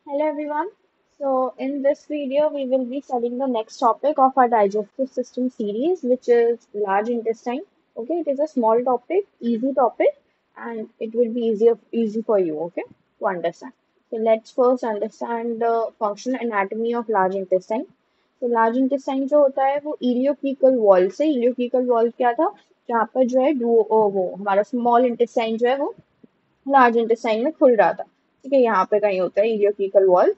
Hello everyone. So in this video we will be studying the next topic of our digestive system series, which is large intestine. Okay, it is a small topic, easy topic, and it will be easy for you, okay, to understand. So let's first understand the functional anatomy of large intestine. तो large intestine जो होता है वो इलियोक्रीकल wall से इलियोक्रीकल wall क्या था जहाँ पर जो है वो हमारा स्मॉल इंटेस्टाइन जो है वो लार्ज इंटेस्टाइन में खुल रहा था। ठीक है, यहाँ पे कहीं होता है इलियोक्रीकल वॉल,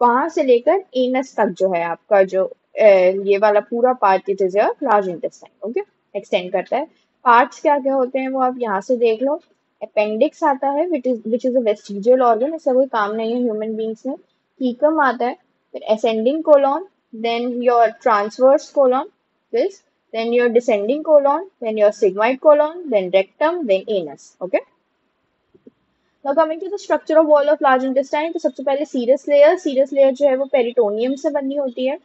वहां से लेकर एनस तक जो है आपका जो ये वाला पूरा part it is a large intestine. Okay, extend करता है। पार्ट्स क्या क्या होते हैं वो आप यहाँ से देख लो। अपेंडिक्स आता है which is a vestigial organ, इसका कोई काम नहीं है ह्यूमन बींग्स में। कीकम आता है, फिर ascending colon, then your transverse colon, this, then your descending colon, then your sigmoid colon, then rectum, then anus. Okay. Now coming to the structure of wall of large intestine, तो सबसे पहले serous layer जो है वो peritoneum से बनी होती है।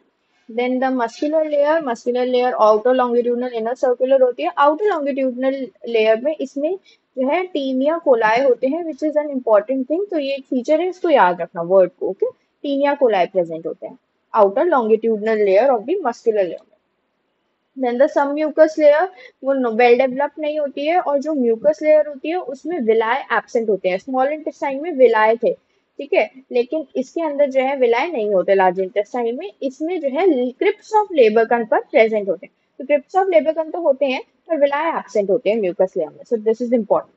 Then the muscular layer outer longitudinal inner circular होती है। आउटर लॉन्गिट्यूडनल लेयर में इसमें जो है टीनिया कोलाई होते हैं, which is an important thing. तो ये एक फीचर है, इसको याद रखना वर्ड को। ओके, टीनिया कोलाई प्रेजेंट होते हैं outer longitudinal layer of the muscular layer. Then the submucous layer वो वेल डेवलप नहीं होती है, और जो म्यूकस लेयर होती है उसमें विलाय एब्सेंट होते हैं। स्मॉल इंटेस्टाइन में विलाय थे, ठीक है, लेकिन इसके अंदर जो है विलाय नहीं होते लार्ज इंटेस्टाइन में। इसमें जो है क्रिप्स ऑफ लेबरकन पर प्रेजेंट होते हैं। तो क्रिप्स ऑफ लेबरकन तो होते हैं पर विलाय एब्सेंट होते हैं म्यूकस लेयर में। So this is important.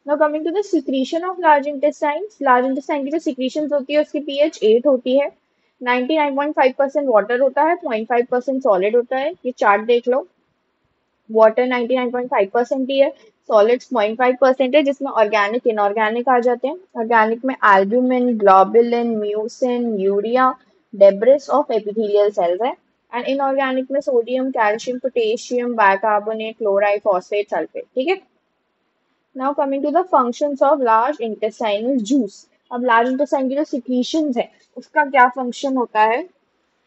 Now coming to the secretion of large intestine की जो सिक्रीशन होती है उसकी पीएच 8 होती है। 99.5% वाटर होता है, 0.5% सॉलिड होता है। ये चार्ट देख लो। वाटर 99.5% ही है, सॉलिड्स 0.5% है, जिसमें ऑर्गेनिक इनऑर्गेनिक आ जाते हैं। ऑर्गेनिक में albumin, globulin, mucin, urea, debris of epithelial cells है। एंड इनऑर्गेनिक में sodium, calcium, potassium, bicarbonate, chloride, phosphate, sulphate. ठीक है। Now coming to the functions of large intestinal juice. अब लार्ज इंटेस्टाइन की जो सिक्रीशंस है उसका क्या फंक्शन होता है।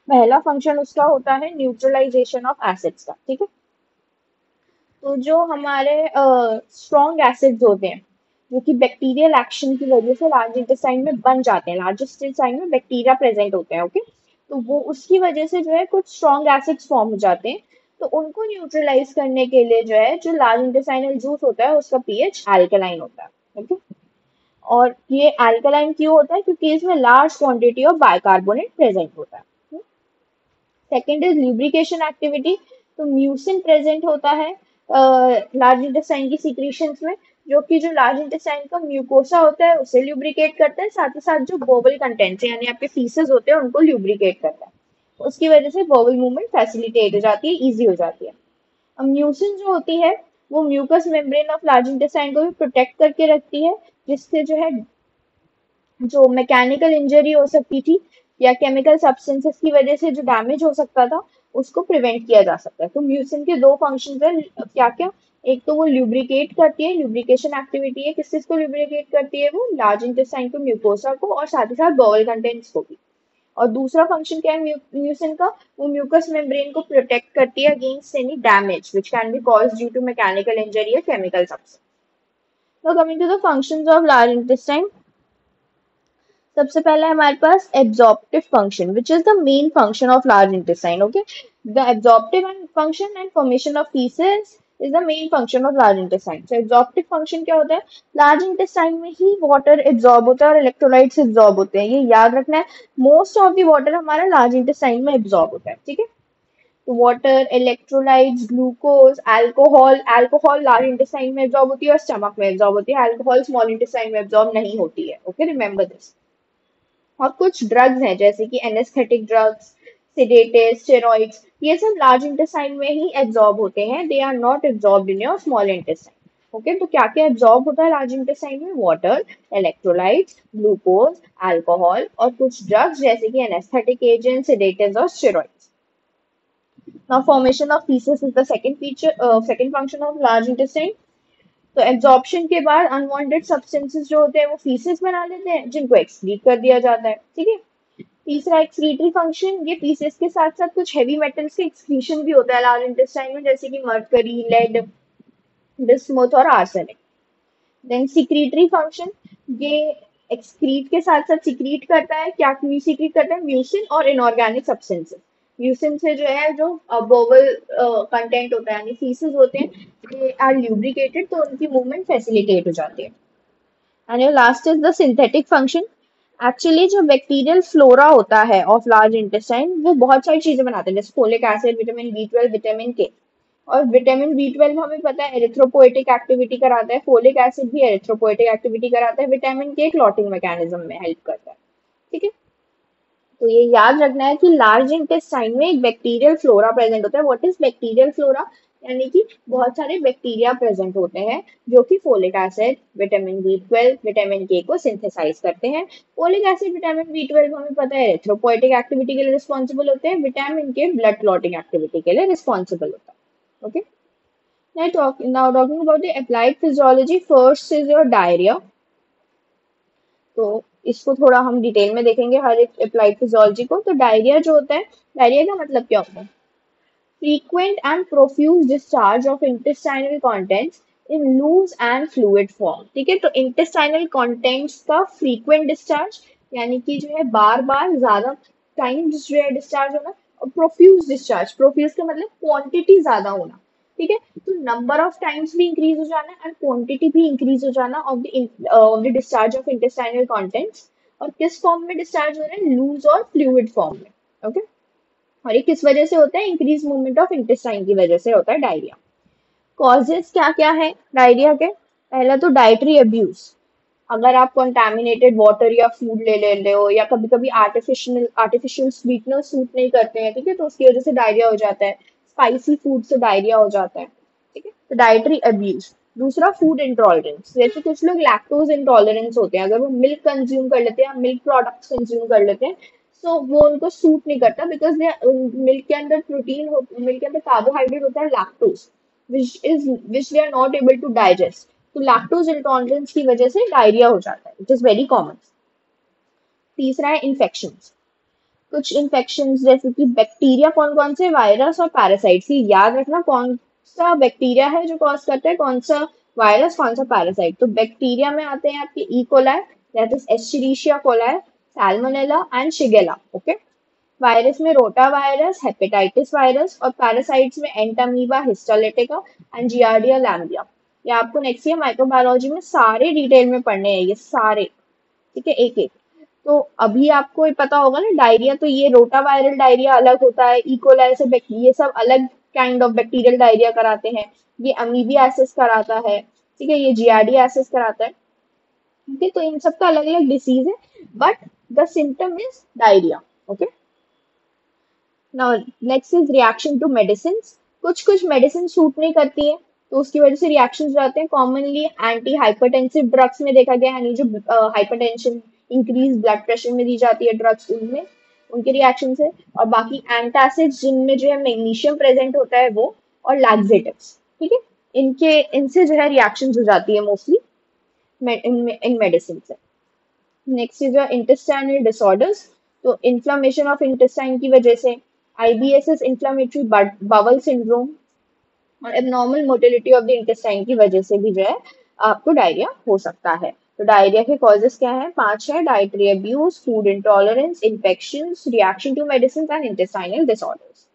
पहला फंक्शन उसका होता है न्यूट्रलाइजेशन ऑफ एसिड्स का। ठीक है, तो जो हमारे स्ट्रॉन्ग एसिड्स होते हैं जो कि बैक्टीरियल एक्शन की वजह से लार्ज इंटेस्टाइन में बन जाते हैं, लार्ज इंटेस्टाइन में बैक्टीरिया प्रेजेंट होते हैं। ओके, तो वो उसकी वजह से जो है कुछ स्ट्रॉन्ग एसिड्स फॉर्म हो जाते हैं। तो उनको न्यूट्रलाइज करने के लिए जो है जो लार्ज इंटेस्टाइनल जूस होता है उसका पीएच अल्कलाइन होता है। ओके, और ये अल्कलाइन क्यों होता है, क्योंकि इसमें large quantity of bicarbonate present होता है। Second is lubrication activity. तो म्यूसिन प्रेजेंट होता है लार्ज इंटेस्टाइन की सिक्रीशंस में, जो कि जो लार्ज इंटेस्टाइन का म्यूकोसा होता है उसे ल्यूब्रिकेट करता है, साथ ही साथ जो बोवल कंटेंट्स यानी आपके फीसेस होते हैं उनको ल्यूब्रिकेट करता है। उसकी वजह से बोवल मूवमेंट फैसिलिटेट हो जाती है, ईजी हो जाती है। अब म्यूसिन जो होती है वो mucous membrane of large intestine को भी प्रोटेक्ट करके रखती है, जिससे जो है जो मैकेनिकल इंजरी हो सकती थी या केमिकल सब्सटेंसेस की वजह से जो डैमेज हो सकता था उसको प्रिवेंट किया जा सकता है। तो म्यूसिन के दो फंक्शन है, क्या क्या। एक तो वो ल्यूब्रिकेट करती है, ल्यूब्रिकेशन एक्टिविटी है, किस चीज को ल्यूब्रिकेट करती है वो लार्ज इंटेस्टाइन को, म्यूकोसा को, और साथ ही साथ बॉवल कंटेंट्स को भी। और दूसरा फंक्शन क्या है म्यूसिन का, वो म्यूकस मेम्ब्रेन को प्रोटेक्ट करती है against any damage which can be cause due to mechanical injury या chemical substance. Now coming to the functions of large intestine, सबसे पहले हमारे पास absorptive function which is the main function of large intestine. Okay, the absorptive function and formation of faeces is the main function of large intestine. So absorptive function क्या होता है, large intestine में ही water absorb होता है और electrolytes absorb होते हैं, ये याद रखना है। मोस्ट ऑफ द वाटर हमारा लार्ज इंटेस्टाइन में एब्जॉर्ब होता है। ठीक है, तो water, electrolytes, glucose, alcohol, alcohol large intestine में एब्जॉर्ब होती है और स्टमक में एब्जॉर्ब होती है। अल्कोहल स्मॉल इंटेस्टाइन में एब्जॉर्ब नहीं होती है। Okay, remember this. और कुछ ड्रग्स हैं जैसे कि एनेस्थेटिक ड्रग्स, सिडेटिव, स्टेरॉइड्स, ये सब लार्ज इंटेस्टाइन में ही एब्जॉर्ब होते हैं, they are not absorbed in your small intestine. Okay, तो क्या क्या एब्जॉर्ब होता है लार्ज इंटेस्टाइन में, वाटर, इलेक्ट्रोलाइट्स, ग्लूकोज, अल्कोहल और कुछ ड्रग्स जैसे कि एनेस्थेटिक एजेंट, सिडेटिव्स और steroids. Now formation of faeces is the second function of large intestine. तो एब्जॉर्प्शन के बाद अनवांटेड सब्सटेंसेस जो होते हैं वो फीसेस बना लेते हैं, जिनको एक्सक्रीट कर दिया जाता है। ठीक है, तीसरा एक्सक्रीटरी फंक्शन, ये फीसेस के साथ साथ कुछ हैवी मेटल्स के एक्सक्रीशन भी होता है लार्ज इंटेस्टाइन में, जैसे कि मर्करी, लेड, बिस्मुथ और आर्सेनिक। देन सिक्रीटरी फंक्शन, ये एक्सक्रीट के साथ साथ सिक्रीट करता है, क्या सिक्रीट करता है, म्यूसिन और इनऑर्गेनिक सब्सटेंसेस। म्यूसिन से जो है जो बोवल कंटेंट होता है यानी फीसेस होते हैं, दे आर ल्यूब्रिकेटेड, तो उनकी मूवमेंट फैसिलिटेट हो जाती है। And your last is the synthetic function. Actually जो बैक्टीरियल फ्लोरा होता है ऑफ लार्ज इंटेस्टाइन वो बहुत सारी चीजें बनाते हैं, जैसे folic acid, vitamin B12, vitamin K। और विटामिन B12 हमें पता है एरिथ्रोपोएटिक एक्टिविटी कराता है, फोलिक एसिड भी एरिथ्रोपोएटिक एक्टिविटी कराता है, विटामिन K क्लॉटिंग मैकेनिज्म में हेल्प करता है। ठीक है, तो ये याद रखना है कि लार्ज इंटेस्टाइन में एक बैक्टीरियल फ्लोरा प्रेजेंट होता है। What is bacterial flora? यानी कि बहुत सारे बैक्टीरिया प्रेजेंट होते हैं जो कि folic acid, vitamin B12, vitamin K को सिंथेसाइज करते हैं। फोलिक एसिड, विटामिन B12 हमें पता है एरिथ्रोपोएटिक एक्टिविटी के लिए रिस्पॉन्सिबल होते हैं, vitamin K blood clotting activity के लिए रिस्पॉन्सिबल होता है। Okay, now talking about the applied physiology, first is your diarrhea। तो इसको थोड़ा हम डिटेल में देखेंगे हर एक अप्लाइड फिजियोलॉजी को। तो डायरिया जो होता है, डायरिया का मतलब क्या होता है? Frequent and profuse discharge of intestinal contents in loose and fluid form. ठीक है, तो इंटेस्टाइनल कंटेंट्स का फ्रीक्वेंट डिस्चार्ज यानी कि जो है बार बार ज्यादा टाइम जो है डिस्चार्ज होना, और प्रोफ्यूज डिस्चार्ज, प्रोफ्यूज का मतलब क्वांटिटी ज्यादा होना। ठीक है, तो नंबर ऑफ टाइम्स भी इंक्रीज हो जाना एंड क्वांटिटी भी इंक्रीज हो जाना of the discharge of intestinal contents. और किस फॉर्म में डिस्चार्ज हो रहे हैं? लूज और फ्लूइड फॉर्म में। ओके, और ये किस वजह से होता है? इंक्रीज मूवमेंट ऑफ इंटेस्टाइन की वजह से होता है डायरिया। कॉजेज क्या क्या है डायरिया के? पहला तो डाइटरी अब्यूज। अगर आप कंटामिनेटेड वाटर या फूड ले ले रहे हो, या कभी कभी आर्टिफिशियल आर्टिफिशियल स्वीटनर सूट नहीं करते हैं, ठीक है, तो उसकी वजह से डायरिया हो जाता है। स्पाइसी फूड से डायरिया हो जाता है। ठीक है, तो डाइटरी अब्यूज। दूसरा फूड इंटॉलरेंस, जैसे कुछ लोग लैक्टोज इंटॉलरेंस होते हैं, अगर वो मिल्क कंज्यूम कर लेते हैं या मिल्क प्रोडक्ट्स कंज्यूम कर लेते हैं, सो वो उनको सूट नहीं करता, बिकॉज मिल्क के अंदर प्रोटीन मिल्क के अंदर कार्बोहाइड्रेट होता है lactose, which they are not able to digest. तो लैक्टोज इंटॉलरेंस की वजह से डायरिया हो जाता है, इट इज वेरी कॉमन। तीसरा है इन्फेक्शंस। कुछ इन्फेक्शंस जैसे कि बैक्टीरिया, कौन कौन से? वायरस और पैरासाइट्स। ये याद रखना कौन सा बैक्टीरिया है जो कॉज करता है, कौन सा वायरस, कौन सा पैरासाइट। तो बैक्टीरिया में आते हैं आपके E coli, that is Escherichia coli, Salmonella and Shigella. Okay, virus में रोटा वायरस, हेपेटाइटिस वायरस, और पैरासाइट्स में Entamoeba, histolytica and Giardia lamblia. ये आपको नेक्स्ट ईयर माइक्रोबायोलॉजी में सारे डिटेल में पढ़ने हैं ये सारे। ठीक है, एक एक। तो अभी आपको ये पता होगा ना, डायरिया तो ये रोटा वायरल डायरिया अलग होता है, इकोलाई से ये सब अलग काइंड ऑफ बैक्टीरियल डायरिया कराते हैं। ये अमीबियासिस कराता है, ठीक है, ये जियार्डियासिस कराता है। ठीक है, तो इन सब का अलग अलग डिसीज है, but the symptom is diarrhoea. Okay, now next is reaction to medicine. कुछ कुछ मेडिसिन सूट नहीं करती है, तो उसकी वजह से रिएक्शन हो जाते हैं। कॉमनली एंटी हाइपरटेंसिव ड्रग्स में देखा गया, यानी जो हाइपरटेंशन इंक्रीज ब्लड प्रेशर में दी जाती है ड्रग्स, उनमें उनके रिएक्शन है। और बाकी एंटासिड्स जिनमें जो है मैग्नीशियम प्रेजेंट होता है वो, और लैक्सेटिव्स। ठीक है, इनके इनसे जो है रिएक्शन हो जाती है मोस्टली इन मेडिसिन से। Next is intestinal disorders. तो इन्फ्लामेशन ऑफ इंटेस्टाइन की वजह से, IBS इंफ्लामेटरी बाउल सिंड्रोम, और abnormal motility of the intestine की वजह से भी जो है आपको डायरिया हो सकता है। तो डायरिया के कॉजेस क्या है? 5 है, dietary abuse, food intolerance, infections, reaction to medicine and intestinal disorders.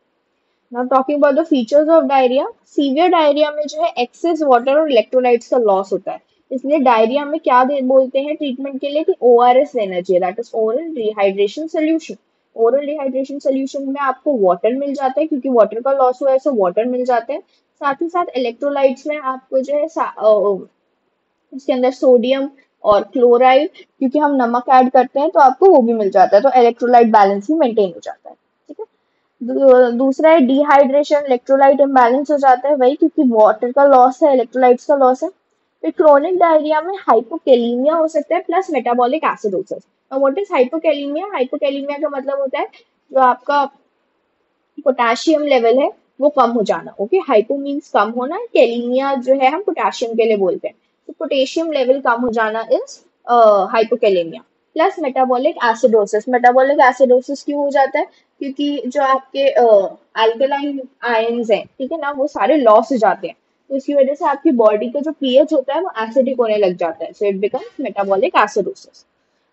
Now talking about the features of diarrhoea. Severe diarrhoea में जो है एक्सेस वाटर और इलेक्ट्रोलाइट्स का लॉस होता है, इसलिए डायरिया में क्या बोलते हैं ट्रीटमेंट के लिए कि ORS लेना चाहिए, that is oral rehydration solution. Oral rehydration solution में आपको वाटर मिल जाता है, क्योंकि वाटर का लॉस हुआ है, सो वाटर मिल जाते हैं। साथ ही साथ इलेक्ट्रोलाइट्स में आपको जो है उसके अंदर सोडियम और क्लोराइड, क्योंकि हम नमक ऐड करते हैं तो आपको वो भी मिल जाता है, तो इलेक्ट्रोलाइट बैलेंस भी मेंटेन हो जाता है। ठीक है, दूसरा है डिहाइड्रेशन, इलेक्ट्रोलाइट इम्बैलेंस हो जाता है, वही क्योंकि वाटर का लॉस है, इलेक्ट्रोलाइट्स का लॉस है। फिर क्रोनिक डायरिया में हाइपोकेलीमिया हो सकता है प्लस मेटाबॉलिक एसिडोसिस। और व्हाट इज हाइपोकेलीमिया? हाइपोकेलीमिया का मतलब होता है जो आपका पोटेशियम लेवल है वो कम हो जाना। ओके, हाइपो मीन्स कम होना, कैलीमिया जो है हम पोटेशियम के लिए बोलते हैं, तो पोटेशियम लेवल कम हो जाना is hypokalaemia. Plus metabolic acidosis. Metabolic acidosis क्यों हो जाता है? क्योंकि जो आपके अल्कलाइन आयंस हैं, ठीक है ना, वो सारे लॉस हो जाते हैं, तो इसकी वजह से आपकी बॉडी का जो pH होता है वो एसिडिक होने लग जाता है, so it becomes metabolic acidosis.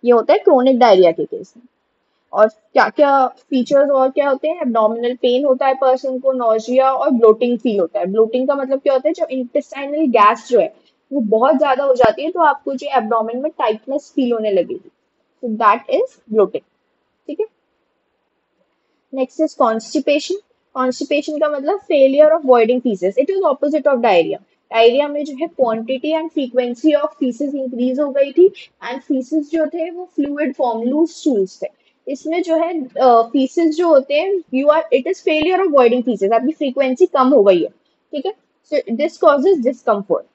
ये होता है क्रोनिक डायरिया के केस में। और क्या क्या फीचर्स और क्या होते हैं, एब्डोमिनल पेन होता है पर्सन को, नोजिया और ब्लोटिंग फील होता है। ब्लोटिंग का मतलब क्या होता है, जब इंटेस्टाइनल गैस जो है वो बहुत ज्यादा हो जाती है तो आपको जो एब्डोमेन में टाइटनेस फील होने लगेगी, तो दैट इज ब्लोटिंग। ठीक है। Next is constipation. कॉन्स्टिपेशन का मतलब failure of voiding faeces, it is opposite of diarrhoea. Diarrhoea में जो है quantity and frequency of faeces increase हो गई थी, एंड फीसेस जो थे वो फ्लूइड फॉर्म, लूज स्टूल्स थे। इसमें जो है फीसेस जो होते हैं, you are, it is failure of voiding faeces, आपकी फ्रीक्वेंसी कम हो गई है। ठीक है। सो दिस कॉजेज डिस्कम्फर्ट,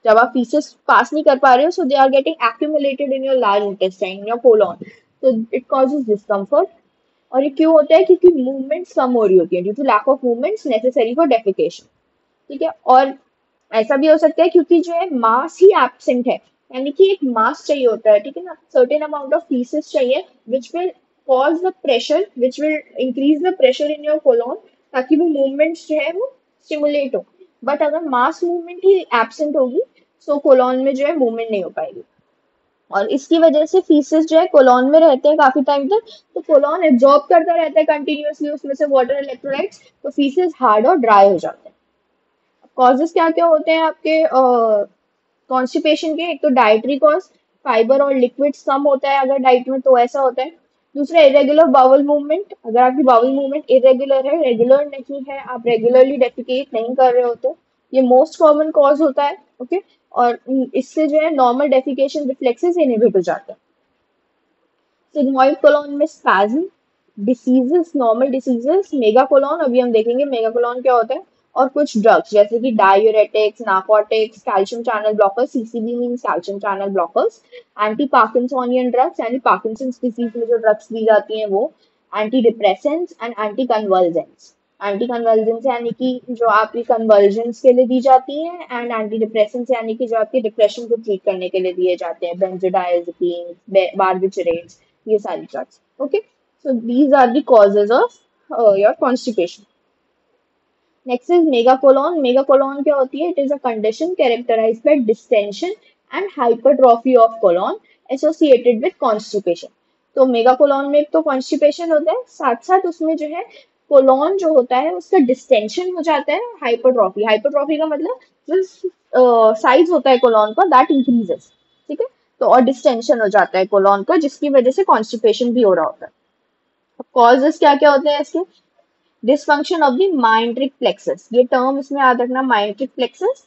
जब आप फीसेस पास नहीं कर पा रहे हो, so they are getting accumulated in your large intestine, in your colon, तो इट कॉजेज डिस्कम्फर्ट। और ये क्यों होता है, क्योंकि मूवमेंट्स कम हो रही होती है, due to lack of movements necessary for defecation. ठीक है। और ऐसा भी हो सकता है क्योंकि जो है मास ही एब्सेंट है, यानी कि एक मास चाहिए होता है, ठीक है ना, सर्टेन अमाउंट ऑफ फीसेस चाहिए which will cause the pressure, which will increase the pressure in your colon, ताकि वो मूवमेंट्स जो है वो स्टिमुलेट हो। बट अगर मास मूवमेंट ही एब्सेंट होगी, सो कोलोन में जो है मूवमेंट नहीं हो पाएगी, और इसकी वजह से फीसेस जो है कोलोन में रहते हैं काफी टाइम तक, तो कोलोन एब्जॉर्ब करता रहता है कंटिन्यूअसली उसमें से वाटर इलेक्ट्रोलाइट्स, तो फीसेस हार्ड और ड्राई हो जाते हैं। कॉजेस क्या क्या होते हैं आपके कॉन्स्टिपेशन के, एक तो डाइटरी कॉज, फाइबर और लिक्विड्स कम होता है अगर डाइट में, तो ऐसा होता है। दूसरा इरेगुलर बाउल मूवमेंट, अगर आपकी बाउल मूवमेंट इरेगुलर है, रेगुलर नहीं है, आप रेगुलरली डेफिकेट नहीं कर रहे हो, तो ये मोस्ट कॉमन कॉज होता है। ओके। और इससे जो है नॉर्मल डेफिकेशन रिफ्लेक्सेस इनहिबिट हो जाते हैं। सिग्मोइड कोलोन में spasm, diseases, normal diseases, megacolon, अभी हम देखेंगे मेगाकोलोन क्या होता है, और कुछ ड्रग्स जैसे कि diuretics, narcotics, calcium channel blockers, CCB means calcium channel blockers, anti Parkinsonian drugs, यानी पार्किंसंस डिसीज में जो ड्रग्स दी जाती हैं वो, anti depressants and anti convulsants. Anti convulsants यानी कि जो आपकी कन्वर्जेंस के लिए दी जाती हैं, एंड एंटी डिप्रेसेंट्स यानी कि जो आपके डिप्रेशन को ट्रीट करने के लिए दिए जाते हैं, बेंजोडाइजेपिन, बार्बिटरेट्स, ये सारी drugs. Okay. So these are the causes of your constipation. Next is megacolon. Megacolon क्या होती है? It is a condition characterized by distension and hypertrophy of colon associated with constipation. तो मेगाकोलॉन में तो कॉन्स्टिपेशन होता है, साथ साथ उसमें जो है कोलॉन जो होता है उसका डिस्टेंशन हो जाता है, हाइपरट्रॉफी। हाइपरट्रॉफी का मतलब जो साइज होता है कोलॉन का दैट इंक्रीजेस। ठीक है। तो और डिस्टेंशन हो जाता है कोलॉन का, जिसकी वजह से कॉन्स्टिपेशन भी हो रहा होता है। कॉजेस क्या क्या होते हैं इसके, dysfunction of the myenteric plexus, ये टर्म इसमें याद रखना, माइंट्रिक प्लेक्सस।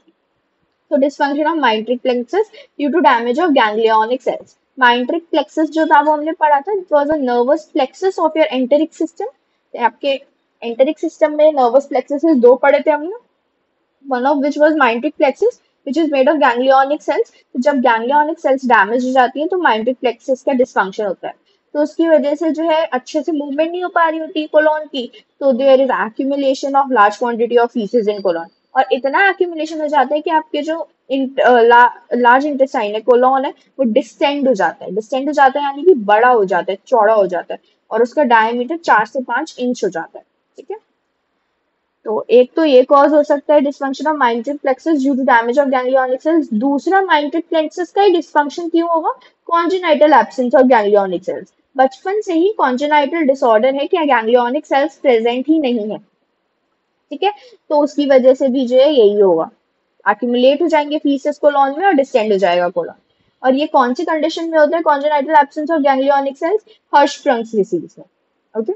तो dysfunction of myenteric plexus due to damage of ganglionic cells. Myenteric plexus जो था वो हमने पढ़ा था, it was a nervous plexus of your enteric system. आपके एंटेरिक सिस्टम में नर्वस प्लेक्सस दो पढ़े थे हमने, one of which was myontic plexus which is made of ganglionic cells। तो जब ganglionic cells डैमेज हो जाती है तो myontic plexus का डिस्फंक्शन होता है, तो उसकी वजह से जो है अच्छे से मूवमेंट नहीं हो पा रही होती कोलोन की, तो there is accumulation of large quantity of faeces in colon, और इतना एक्यूमुलेशन हो जाता है कि आपके जो लार्ज इंटेस्टाइन है, कोलोन है, वो डिस्टेंड हो जाता है। डिस्टेंड हो जाता है यानी कि बड़ा हो जाता है, चौड़ा हो जाता है, और उसका डायमीटर 4 से 5 इंच हो जाता है। ठीक है। तो एक तो ये कॉज हो सकता है dysfunction of myenteric plexus due to damage of ganglionic cells. दूसरा माइंट्रिक प्लेक्सस का ही डिस्फंक्शन क्यों होगा, congenital absence of ganglionic cells. बचपन से ही कॉन्जेनाइटल डिसऑर्डर है कि गैंग्लियोनिक सेल्स प्रेजेंट ही नहीं है। ठीक है। तो उसकी वजह से भी जो है यही होगा, एक्यूमुलेट हो जाएंगे फीसेस कोलॉन में और डिस्टेंड हो जाएगा कोलॉन। और ये कौन सी कंडीशन में होता है congenital absence of ganglionic cells, Hirschsprung's disease में। ओके।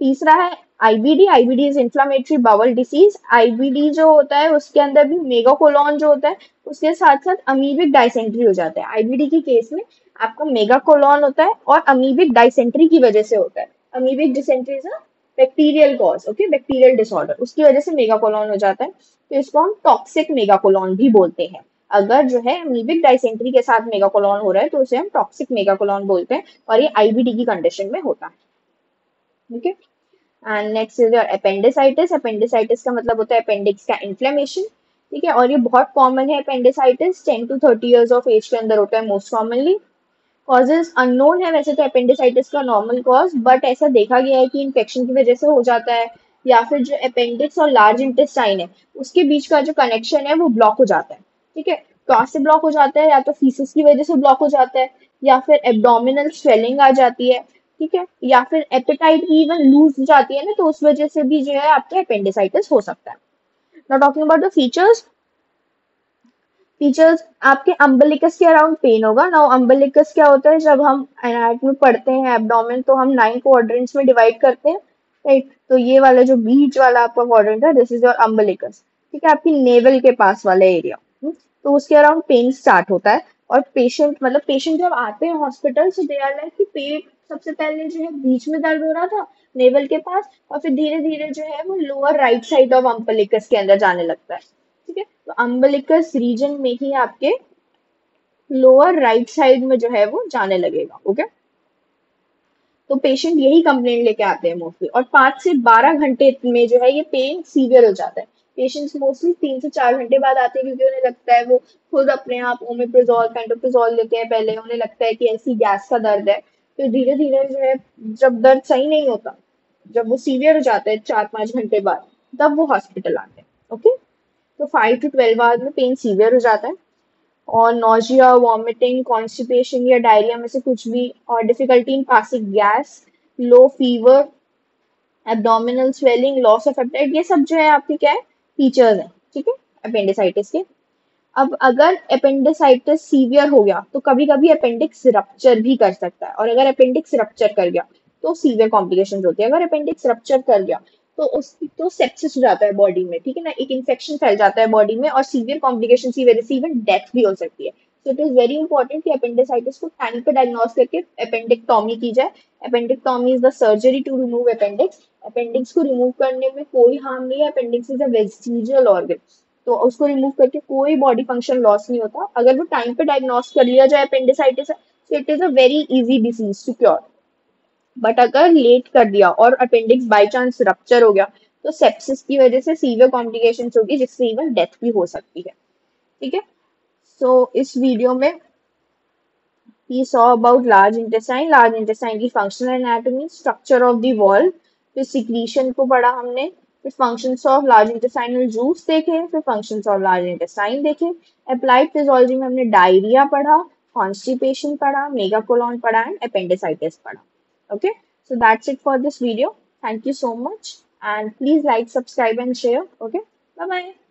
तीसरा है IBD. IBD is inflammatory bowel disease. IBD जो होता है उसके अंदर भी मेगाकोलॉन जो होता है उसके साथ साथ अमीबिक डाइसेंट्री हो जाता है। आईबीडी की केस में आपका मेगाकोलॉन होता है और अमीबिक डाइसेंट्री की वजह से होता है। Amoebic dysentery is a bacterial cause, okay, bacterial disorder, उसकी वजह से मेगाकोलॉन हो जाता है, तो इसको हम टॉक्सिक मेगाकोलॉन भी बोलते हैं। अगर जो है अमीबिक डाइसेंट्री के साथ मेगाकोलॉन हो रहा है तो उसे हम टॉक्सिक मेगाकोलॉन बोलते हैं, और ये आईबीडी की कंडीशन में होता है। ठीक है। And next is your appendicitis. Appendicitis का मतलब होता है अपेंडिक्स का इन्फ्लेमेशन। ठीक है। और ये बहुत कॉमन है appendicitis, 10 to 30 years of age के अंदर होता है मोस्ट कॉमनली। कॉजेज अननोन है वैसे तो अपेंडिसाइटिस का नॉर्मल कॉज, बट ऐसा देखा गया है कि इन्फेक्शन की वजह से हो जाता है, या फिर जो अपेंडिक्स और लार्ज इंटेस्टाइन है उसके बीच का जो कनेक्शन है वो ब्लॉक हो जाता है। ठीक है। कहाँ से ब्लॉक हो जाता है, या तो फीसिस की वजह से ब्लॉक हो जाता है, या फिर एब्डोमिनल स्वेलिंग आ जाती है, ठीक है, या फिर एपेटाइट भी इवन लूज जाती है ना, तो उस वजह से भी जो है आपके अपेंडिसाइटिस हो सकता है। Now talking about the features, features आपके अम्बिलिकस के अराउंड पेन होगा। नाउ अम्बिलिकस क्या होता है, जब हम एनाटॉमी में पढ़ते हैं एब्डोमेन, तो हम 9 क्वाड्रेंट्स में डिवाइड करते हैं, राइट। तो ये वाला जो बीच वाला आपका क्वाड्रेंट है, दिस इज योर अम्बिलिकस, ठीक है, आपकी नेवल के पास वाला एरिया। तो उसके अराउंड पेन स्टार्ट होता है। और पेशेंट मतलब पेशेंट जब आते हैं hospital, so they are like कि पेट सबसे पहले जो है बीच में दर्द हो रहा था नेवल के पास, और फिर धीरे धीरे जो है वो lower right side of umbilicus के अंदर जाने लगता है, ठीक है। तो अम्बिलिकस रीजन में ही आपके लोअर राइट साइड में जो है वो जाने लगेगा, ओके। तो पेशेंट यही कंप्लेंट लेके आते हैं मोस्टली, और 5 से 12 घंटे में जो है ये पेन सीवियर हो जाता है। पेशेंट्स मोस्टली 3 से 4 घंटे बाद आते हैं, क्योंकि उन्हें लगता है वो खुद अपने आप ओमेप्रोजोल पेंटोप्रोजोल लेते हैं पहले, उन्हें लगता है कि ऐसी गैस का दर्द है। तो धीरे धीरे जो है जब दर्द सही नहीं होता, जब वो सीवियर हो जाता है 4-5 घंटे बाद, तब वो हॉस्पिटल आते हैं, ओके। तो 5 to 12 आवर्स में पेन सीवियर हो जाता है, और नोजिया, वॉमिटिंग, कॉन्स्टिपेशन या डायरिया में से कुछ भी, और difficulty in passing gas, low fever, abdominal swelling, loss of appetite, ये सब जो है आपके क्या है, फीचर्स हैं, ठीक है, अपेंडिसाइटिस के। अब अगर अपेंडिसाइटिस सीवियर हो गया, तो कभी कभी अपेंडिक्स रप्चर भी कर सकता है, और अगर अपेंडिक्स रप्चर कर गया तो सीवियर कॉम्प्लिकेशंस होती है। अगर अपेंडिक्स रप्चर कर गया तो उसकी तो सेप्सिस हो जाता है बॉडी में, ठीक है ना, एक इन्फेक्शन फैल जाता है बॉडी में, और सीवियर कॉम्प्लिकेशन की वजह से इवन डेथ भी हो सकती है। So it is very important कि अपेंडिसाइटिस को टाइम पे डायग्नोस करके अपेंडिक्टोमी की जाए। Appendectomy is the surgery to remove appendix. Appendix को रिमूव करने में कोई हार्म नहीं है, appendix is a vestigial organ, तो उसको रिमूव करके कोई बॉडी फंक्शन लॉस नहीं होता। अगर वो टाइम पे डायग्नोस कर लिया जाए अपेंडिसाइटिस है, तो it is a very easy disease to cure. But अगर लेट कर दिया और अपेंडिक्स बाई चांस रप्चर हो गया, तो सेप्सिस की वजह से सीवियर कॉम्प्लिकेशंस होगी, जिससे इवन डेथ भी हो सकती है, ठीक है। सो इस वीडियो में we saw about large intestine की functional anatomy, structure of the wall, फिर secretion को पढ़ा हमने, फिर functions of large intestinal juice देखे, फिर functions of large intestine देखे, applied physiology में हमने diarrhea पढ़ा, constipation पढ़ा, megacolon पढ़ा and appendicitis पढ़ा, okay। So that's it for this video. Thank you so much, and please like, subscribe and share, okay। Bye bye.